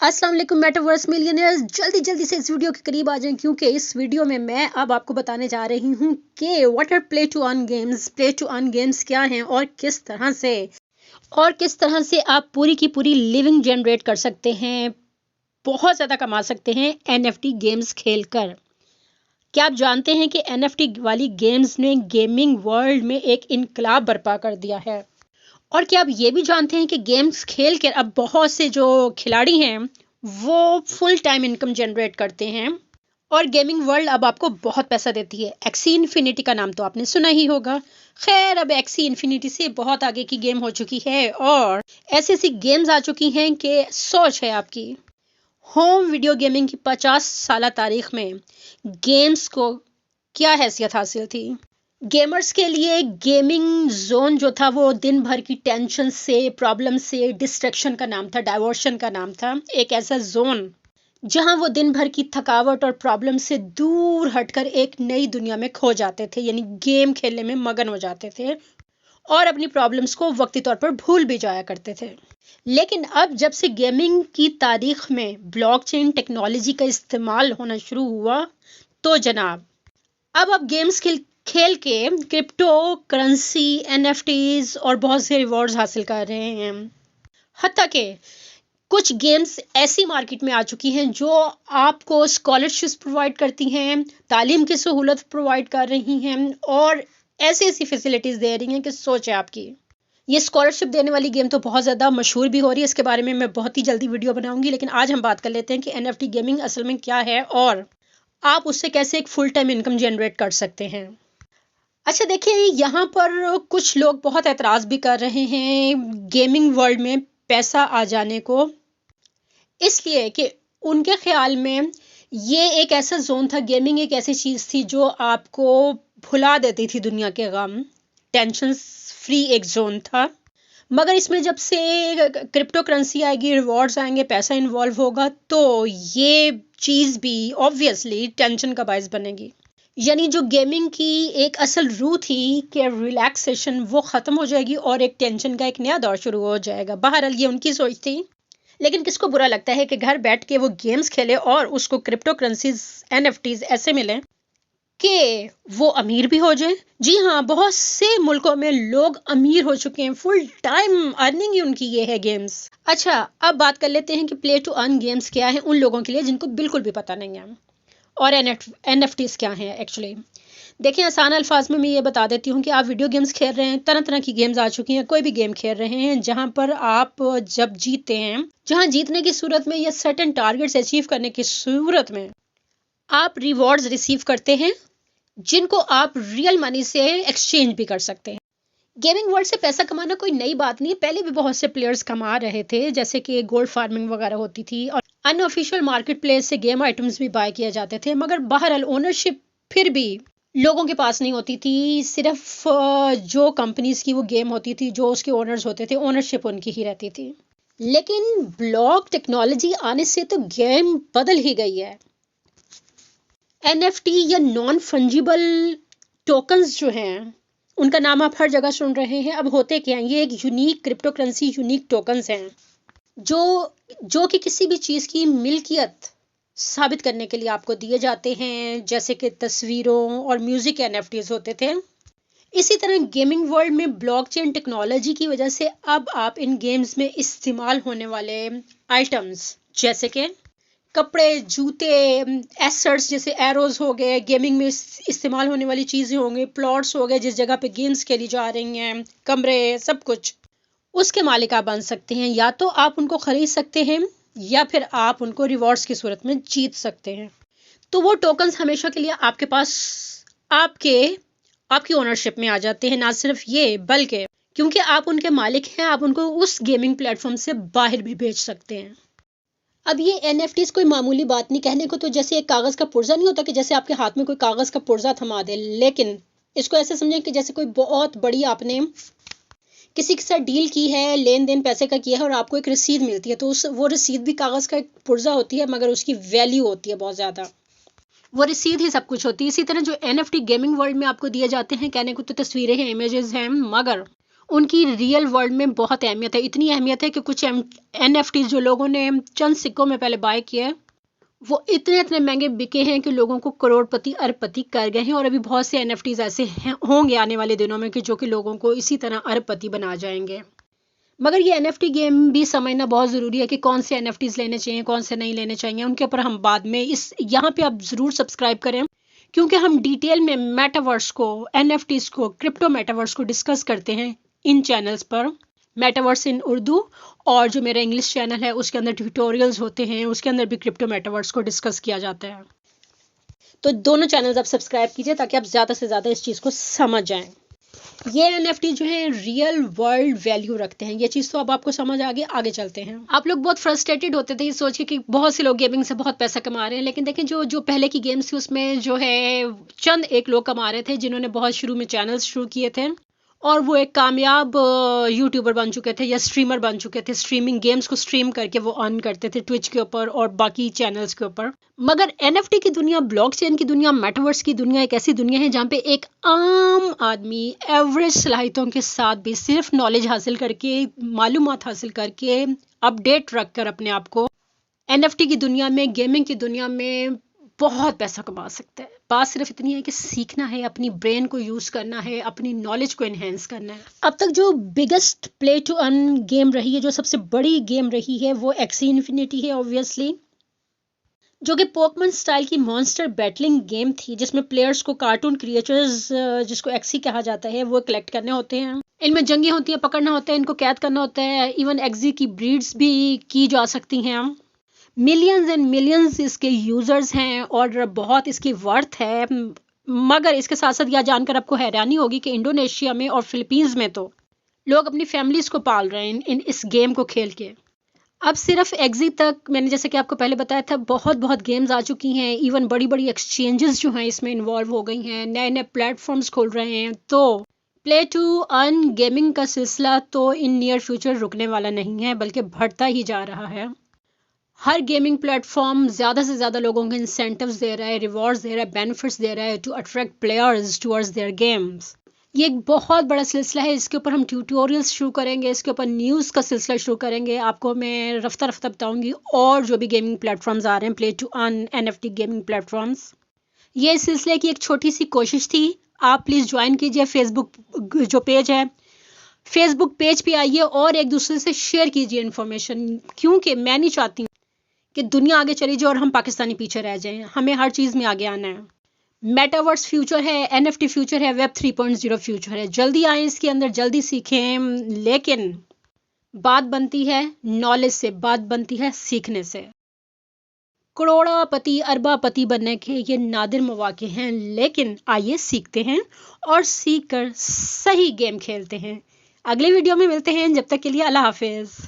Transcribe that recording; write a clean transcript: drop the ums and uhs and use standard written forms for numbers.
अस्सलाम वालेकुम metaverse millionaires, जल्दी से इस वीडियो के करीब आ जाएं क्योंकि इस वीडियो में मैं अब आपको बताने जा रही हूं कि what are play to earn games क्या हैं और किस तरह से आप पूरी की पूरी लिविंग जनरेट कर सकते हैं, बहुत ज़्यादा कमा सकते हैं एनएफटी गेम्स खेलकर। क्या आप जानते हैं कि एनएफटी वाली गेम्स ने गेमिंग वर्ल्ड में एक इनकलाब बर्पा कर दिया है? और क्या आप ये भी जानते हैं कि गेम्स खेल कर अब बहुत से जो खिलाड़ी हैं वो फुल टाइम इनकम जनरेट करते हैं और गेमिंग वर्ल्ड अब आपको बहुत पैसा देती है। एक्सी इन्फिनिटी का नाम तो आपने सुना ही होगा। खैर, अब एक्सी इन्फिनिटी से बहुत आगे की गेम हो चुकी है और ऐसी ऐसी गेम्स आ चुकी हैं कि सोच है आपकी। होम वीडियो गेमिंग की 50 साल तारीख में गेम्स को क्या हैसियत हासिल थी। गेमर्स के लिए गेमिंग जोन जो था वो दिन भर की टेंशन से, प्रॉब्लम से, डिस्ट्रैक्शन का नाम था, डाइवर्शन का नाम था। एक ऐसा जोन जहां वो दिन भर की थकावट और प्रॉब्लम से दूर हटकर एक नई दुनिया में खो जाते थे, यानी गेम खेलने में मगन हो जाते थे और अपनी प्रॉब्लम्स को वक्ती तौर पर भूल भी जाया करते थे। लेकिन अब जब से गेमिंग की तारीख में ब्लॉकचेन टेक्नोलॉजी का इस्तेमाल होना शुरू हुआ तो जनाब अब आप गेम्स खेल के क्रिप्टो करेंसी, एनएफटीज और बहुत से रिवॉर्ड्स हासिल कर रहे हैं। हत्ता के कुछ गेम्स ऐसी मार्केट में आ चुकी हैं जो आपको स्कॉलरशिप्स प्रोवाइड करती हैं, तालीम की सहूलत प्रोवाइड कर रही हैं और ऐसी ऐसी फैसिलिटीज़ दे रही हैं कि सोच है आपकी। ये स्कॉलरशिप देने वाली गेम तो बहुत ज़्यादा मशहूर भी हो रही है। इसके बारे में मैं बहुत ही जल्दी वीडियो बनाऊंगी, लेकिन आज हम बात कर लेते हैं कि एनएफटी गेमिंग असल में क्या है और आप उससे कैसे एक फुल टाइम इनकम जनरेट कर सकते हैं। अच्छा देखिए, यहाँ पर कुछ लोग बहुत एतराज़ भी कर रहे हैं गेमिंग वर्ल्ड में पैसा आ जाने को, इसलिए कि उनके ख्याल में ये एक ऐसा जोन था, गेमिंग एक ऐसी चीज़ थी जो आपको भुला देती थी दुनिया के गम, टेंशन फ्री एक जोन था। मगर इसमें जब से क्रिप्टो करेंसी आएगी, रिवॉर्ड्स आएंगे, पैसा इन्वॉल्व होगा तो ये चीज़ भी ऑब्वियसली टेंशन का बायस बनेगी। यानी जो गेमिंग की एक असल रूह थी कि रिलैक्सेशन, वो ख़त्म हो जाएगी और एक टेंशन का एक नया दौर शुरू हो जाएगा। बहरहाल ये उनकी सोच थी, लेकिन किसको बुरा लगता है कि घर बैठ के वो गेम्स खेले और उसको क्रिप्टो करेंसीज, एनएफटीज ऐसे मिले कि वो अमीर भी हो जाए। जी हाँ, बहुत से मुल्कों में लोग अमीर हो चुके हैं, फुल टाइम अर्निंग ही उनकी ये है गेम्स। अच्छा, अब बात कर लेते हैं कि प्ले टू अर्न गेम्स क्या है उन लोगों के लिए जिनको बिल्कुल भी पता नहीं है और एनएफटीज क्या हैं एक्चुअली। देखिए, आसान अल्फाज में मैं ये बता देती हूँ कि आप वीडियो गेम्स खेल रहे हैं, तरह तरह की गेम्स आ चुकी हैं, कोई भी गेम खेल रहे हैं जहाँ पर आप जब जीतते हैं, जहाँ जीतने की सूरत में या सर्टेन टारगेट्स अचीव करने की सूरत में आप रिवॉर्ड्स रिसीव करते हैं जिनको आप रियल मनी से एक्सचेंज भी कर सकते हैं। गेमिंग वर्ल्ड से पैसा कमाना कोई नई बात नहीं है, पहले भी बहुत से प्लेयर्स कमा रहे थे, जैसे कि गोल्ड फार्मिंग वगैरह होती थी और अनऑफिशियल मार्केट प्लेस से गेम आइटम्स भी बाय किए जाते थे। मगर बहरहाल ओनरशिप फिर भी लोगों के पास नहीं होती थी, सिर्फ जो कंपनीज की वो गेम होती थी, जो उसके ओनर्स होते थे, ओनरशिप उनकी ही रहती थी। लेकिन ब्लॉक टेक्नोलॉजी आने से तो गेम बदल ही गई है। एनएफटी या नॉन फंजिबल टोकन्स जो हैं उनका नाम आप हर जगह सुन रहे हैं। अब होते क्या हैं, ये एक unique crypto currency, unique tokens हैं जो कि किसी भी चीज़ की मिल्कियत साबित करने के लिए आपको दिए जाते हैं, जैसे कि तस्वीरों और म्यूजिक एनएफटीज होते थे। इसी तरह गेमिंग वर्ल्ड में ब्लॉकचेन टेक्नोलॉजी की वजह से अब आप इन गेम्स में इस्तेमाल होने वाले आइटम्स जैसे कि कपड़े, जूते, एसेट्स जैसे एरोज हो गए, गेमिंग में इस्तेमाल होने वाली चीज़ें होंगी, प्लॉट्स हो गए जिस जगह पे गेम्स खेली जा रही हैं, कमरे, सब कुछ उसके मालिक आप बन सकते हैं। या तो आप उनको खरीद सकते हैं या फिर आप उनको रिवॉर्ड्स की सूरत में जीत सकते हैं। तो वो टोकन्स हमेशा के लिए आपके पास आपकी ओनरशिप में आ जाते हैं। ना सिर्फ ये, बल्कि क्योंकि आप उनके मालिक हैं, आप उनको उस गेमिंग प्लेटफॉर्म से बाहर भी भेज सकते हैं। अब ये एनएफटीज कोई मामूली बात नहीं, कहने को तो जैसे एक कागज़ का पुर्जा नहीं होता कि जैसे आपके हाथ में कोई कागज़ का पुर्जा थमा दे, लेकिन इसको ऐसे समझें कि जैसे कोई बहुत बड़ी आपने किसी के साथ डील की है, लेन देन पैसे का किया है और आपको एक रसीद मिलती है, तो वो रसीद भी कागज़ का एक पुर्जा होती है, मगर उसकी वैल्यू होती है बहुत ज़्यादा। वो रसीद ही सब कुछ होती है। इसी तरह जो एनएफटी गेमिंग वर्ल्ड में आपको दिए जाते हैं, कहने को तो तस्वीरें हैं, इमेजेस हैं, मगर उनकी रियल वर्ल्ड में बहुत अहमियत है। इतनी अहमियत है कि कुछ NFT जो लोगों ने चंद सिक्कों में पहले बाय किए, वो इतने इतने महंगे बिके हैं कि लोगों को करोड़पति अरबपति कर गए हैं। और अभी बहुत से NFTs ऐसे होंगे आने वाले दिनों में कि जो कि लोगों को इसी तरह अरबपति बना जाएंगे। मगर ये NFT गेम भी समझना बहुत ज़रूरी है कि कौन से NFTs लेने चाहिए, कौन से नहीं लेने चाहिए। उनके ऊपर हम बाद में यहाँ पे आप ज़रूर सब्सक्राइब करें, क्योंकि हम डिटेल में मेटावर्स को, NFTs को, क्रिप्टो मेटावर्स को डिस्कस करते हैं इन चैनल्स पर। मेटावर्स इन उर्दू और जो मेरा इंग्लिश चैनल है उसके अंदर ट्यूटोरियल्स होते हैं, उसके अंदर भी क्रिप्टो मेटावर्स को डिस्कस किया जाता है। तो दोनों चैनल्स आप सब्सक्राइब कीजिए ताकि आप ज़्यादा से ज़्यादा इस चीज़ को समझ जाएं। ये NFT जो है रियल वर्ल्ड वैल्यू रखते हैं। ये चीज़ तो अब आपको समझ आ गई। आगे चलते हैं। आप लोग बहुत फ्रस्ट्रेटेड होते थे ये सोच के कि बहुत से लोग गेमिंग से बहुत पैसा कमा रहे हैं, लेकिन देखें जो पहले की गेम्स थी उसमें जो है चंद एक लोग कमा रहे थे जिन्होंने बहुत शुरू में चैनल्स शुरू किए थे और वो एक कामयाब यूट्यूबर बन चुके थे या स्ट्रीमर बन चुके थे। स्ट्रीमिंग गेम्स को स्ट्रीम करके वो अर्न करते थे ट्विच के ऊपर और बाकी चैनल्स के ऊपर। मगर NFT की दुनिया, ब्लॉकचेन की दुनिया, मेटावर्स की दुनिया एक ऐसी दुनिया है जहाँ पे एक आम आदमी एवरेज सलाहियतों के साथ भी सिर्फ नॉलेज हासिल करके, मालूमात हासिल करके, अपडेट रख कर अपने आप को NFT की दुनिया में, गेमिंग की दुनिया में बहुत पैसा कमा सकता है। बात सिर्फ इतनी है कि सीखना है, अपनी ब्रेन को यूज करना है, अपनी नॉलेज को एनहेंस करना है। अब तक जो biggest play to earn game रही है, जो सबसे बड़ी गेम रही है, वो एक्सी इन्फिनिटी है ऑब्वियसली, जो कि पोकेमॉन स्टाइल की मॉन्स्टर बैटलिंग गेम थी जिसमें प्लेयर्स को कार्टून क्रिएचर्स, जिसको एक्सी कहा जाता है, वो कलेक्ट करने होते हैं। इनमें जंगी होती है, पकड़ना होता है, इनको कैद करना होता है। इवन एक्सी की ब्रीड्स भी की जा सकती हैं। मिलियंस एंड मिलियंस इसके यूजर्स हैं और बहुत इसकी वर्थ है। मगर इसके साथ साथ यह जानकर आपको हैरानी होगी कि इंडोनेशिया में और फिलीपींस में तो लोग अपनी फैमिलीज को पाल रहे हैं इस गेम को खेल के। अब सिर्फ एक्जी तक, मैंने जैसे कि आपको पहले बताया था, बहुत गेम्स आ चुकी हैं। इवन बड़ी बड़ी एक्सचेंजेस जो हैं इसमें इन्वॉल्व हो गई हैं, नए नए प्लेटफॉर्म्स खोल रहे हैं। तो प्ले टू अर्न गेमिंग का सिलसिला तो इन नियर फ्यूचर रुकने वाला नहीं है, बल्कि बढ़ता ही जा रहा है। हर गेमिंग प्लेटफॉर्म ज़्यादा से ज़्यादा लोगों को इंसेंटिव्स दे रहा है, रिवॉर्ड्स दे रहा है, बेनिफिट्स दे रहा है to attract players towards their games. ये एक बहुत बड़ा सिलसिला है। इसके ऊपर हम ट्यूटोरियल्स शुरू करेंगे, इसके ऊपर न्यूज़ का सिलसिला शुरू करेंगे। आपको मैं रफ्ता रफ्ता बताऊंगी और जो भी गेमिंग प्लेटफॉर्म्स आ रहे हैं, play to earn NFT gaming platforms. ये इस सिलसिले की एक छोटी सी कोशिश थी। आप प्लीज़ ज्वाइन कीजिए। फेसबुक जो पेज है, फेसबुक पेज पे आइए और एक दूसरे से शेयर कीजिए इन्फॉर्मेशन, क्योंकि मैं नहीं चाहती कि दुनिया आगे चली जाए और हम पाकिस्तानी पीछे रह जाएं। हमें हर चीज़ में आगे आना है। मेटावर्स फ्यूचर है, NFT फ्यूचर है, वेब 3.0 फ्यूचर है। जल्दी आए इसके अंदर, जल्दी सीखें। लेकिन बात बनती है नॉलेज से, बात बनती है सीखने से। करोड़पति अरबापति बनने के ये नादिर मौके हैं, लेकिन आइए सीखते हैं और सीख कर सही गेम खेलते हैं। अगले वीडियो में मिलते हैं। जब तक के लिए अल्लाह हाफिज़।